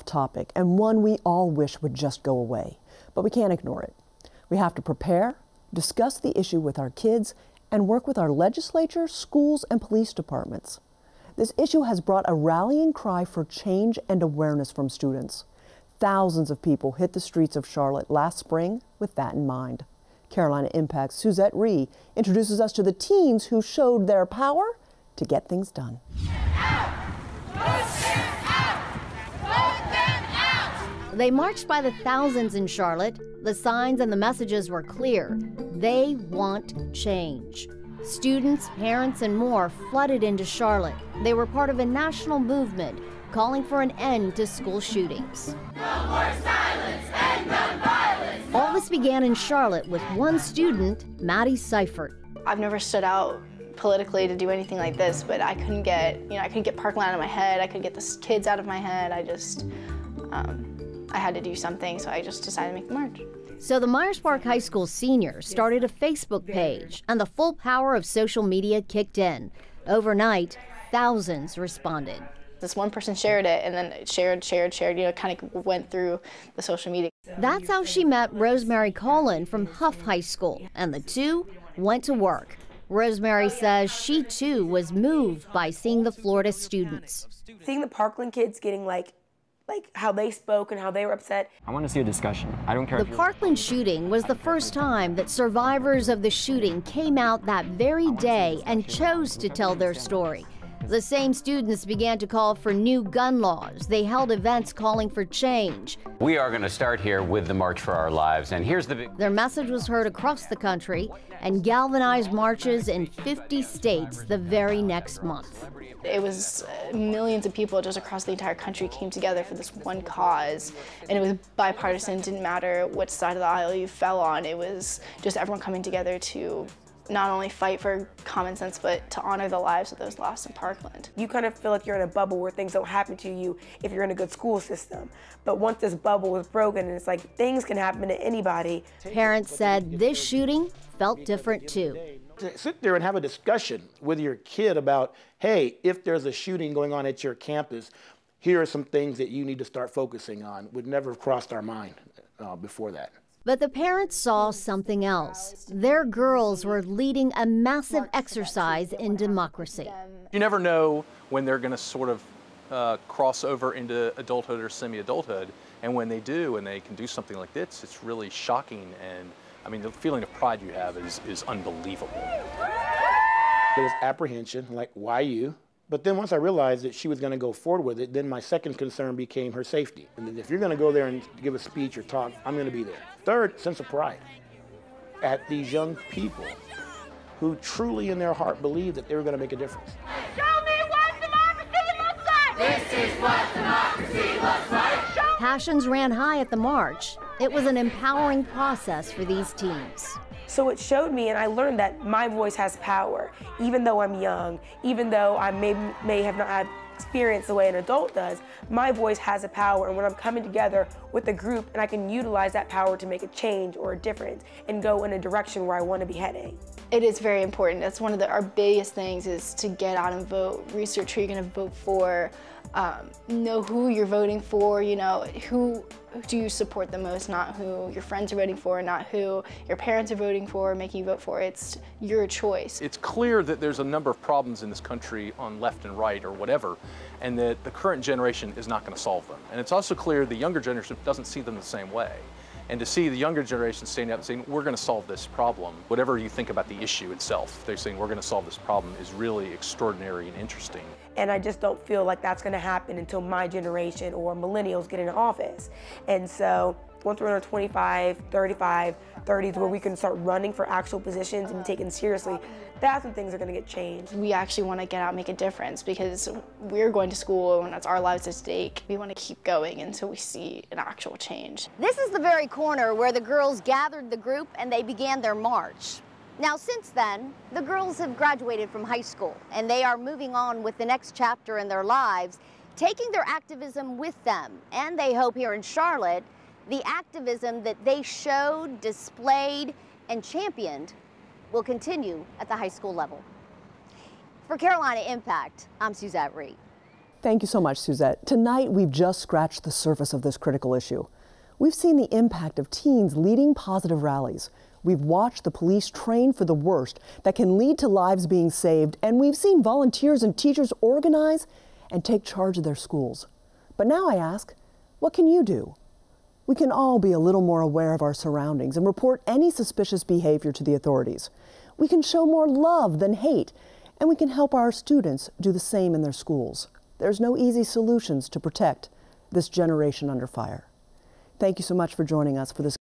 topic and one we all wish would just go away, but we can't ignore it. We have to prepare, discuss the issue with our kids, and work with our legislature, schools, and police departments. This issue has brought a rallying cry for change and awareness from students. Thousands of people hit the streets of Charlotte last spring with that in mind. Carolina Impact's Suzette Rhee introduces us to the teens who showed their power to get things done. They marched by the thousands in Charlotte. The signs and the messages were clear. They want change. Students, parents, and more flooded into Charlotte. They were part of a national movement calling for an end to school shootings. No more silence and gun violence. All this began in Charlotte with one student, Maddie Seifert. I've never stood out politically to do anything like this, but I couldn't get, I couldn't get Parkland out of my head. I couldn't get the kids out of my head. I had to do something, so I just decided to make the march. So the Myers Park High School seniors started a Facebook page, and the full power of social media kicked in. Overnight, thousands responded. This one person shared it, and then it shared, kind of went through the social media. That's how she met Rosemary Collin from Huff High School, and the two went to work. Rosemary says she too was moved by seeing the Florida students. Seeing the Parkland kids getting like how they spoke and how they were upset. I want to see a discussion. I don't care. The Parkland shooting was the first time that survivors of the shooting came out that very day and chose to tell their story. The same students began to call for new gun laws. They held events calling for change. We are going to start here with the March for Our Lives, and here's the big... Their message was heard across the country and galvanized marches in 50 states the very next month. It was millions of people just across the entire country came together for this one cause, and it was bipartisan. It didn't matter which side of the aisle you fell on. It was just everyone coming together to not only fight for common sense, but to honor the lives of those lost in Parkland. You kind of feel like you're in a bubble where things don't happen to you if you're in a good school system. But once this bubble was broken, and it's like things can happen to anybody. Parents said this shooting felt different too. To sit there and have a discussion with your kid about, hey, if there's a shooting going on at your campus, here are some things that you need to start focusing on, would never have crossed our mind before that. But the parents saw something else. Their girls were leading a massive exercise in democracy. You never know when they're going to sort of cross over into adulthood or semi-adulthood, and when they do and they can do something like this, it's really shocking, and I mean the feeling of pride you have is unbelievable. There was apprehension, like, why you? But then once I realized that she was going to go forward with it, then my second concern became her safety. And then if you're going to go there and give a speech or talk, I'm going to be there. Third, sense of pride at these young people who truly in their heart believe that they were going to make a difference. Show me what democracy looks like! This is what democracy looks like! Passions ran high at the march. It was an empowering process for these teens. So it showed me, and I learned that my voice has power, even though I'm young, even though I may have not had experience the way an adult does, my voice has a power, and when I'm coming together with a group and I can utilize that power to make a change or a difference and go in a direction where I want to be heading. It is very important. That's one of our biggest things, is to get out and vote, research who you're going to vote for, know who you're voting for, who do you support the most, not who your friends are voting for, not who your parents are voting for, making you vote for. It's your choice. It's clear that there's a number of problems in this country on left and right or whatever, and that the current generation is not going to solve them. And it's also clear the younger generation doesn't see them the same way. And to see the younger generation standing up and saying, we're going to solve this problem, whatever you think about the issue itself, they're saying we're going to solve this problem, is really extraordinary and interesting. And I just don't feel like that's going to happen until my generation or millennials get into office. And so once we're in our 25, 35, 30s, where we can start running for actual positions and be taken seriously, that's when things are going to get changed. We actually want to get out and make a difference, because we're going to school and it's our lives at stake. We want to keep going until we see an actual change. This is the very corner where the girls gathered the group and they began their march. Now, since then, the girls have graduated from high school and they are moving on with the next chapter in their lives, taking their activism with them. And they hope here in Charlotte, the activism that they showed, displayed, and championed will continue at the high school level. For Carolina Impact, I'm Suzette Rhee. Thank you so much, Suzette. Tonight, we've just scratched the surface of this critical issue. We've seen the impact of teens leading positive rallies. We've watched the police train for the worst that can lead to lives being saved, and we've seen volunteers and teachers organize and take charge of their schools. But now I ask, what can you do? We can all be a little more aware of our surroundings and report any suspicious behavior to the authorities. We can show more love than hate, and we can help our students do the same in their schools. There's no easy solutions to protect this generation under fire. Thank you so much for joining us for this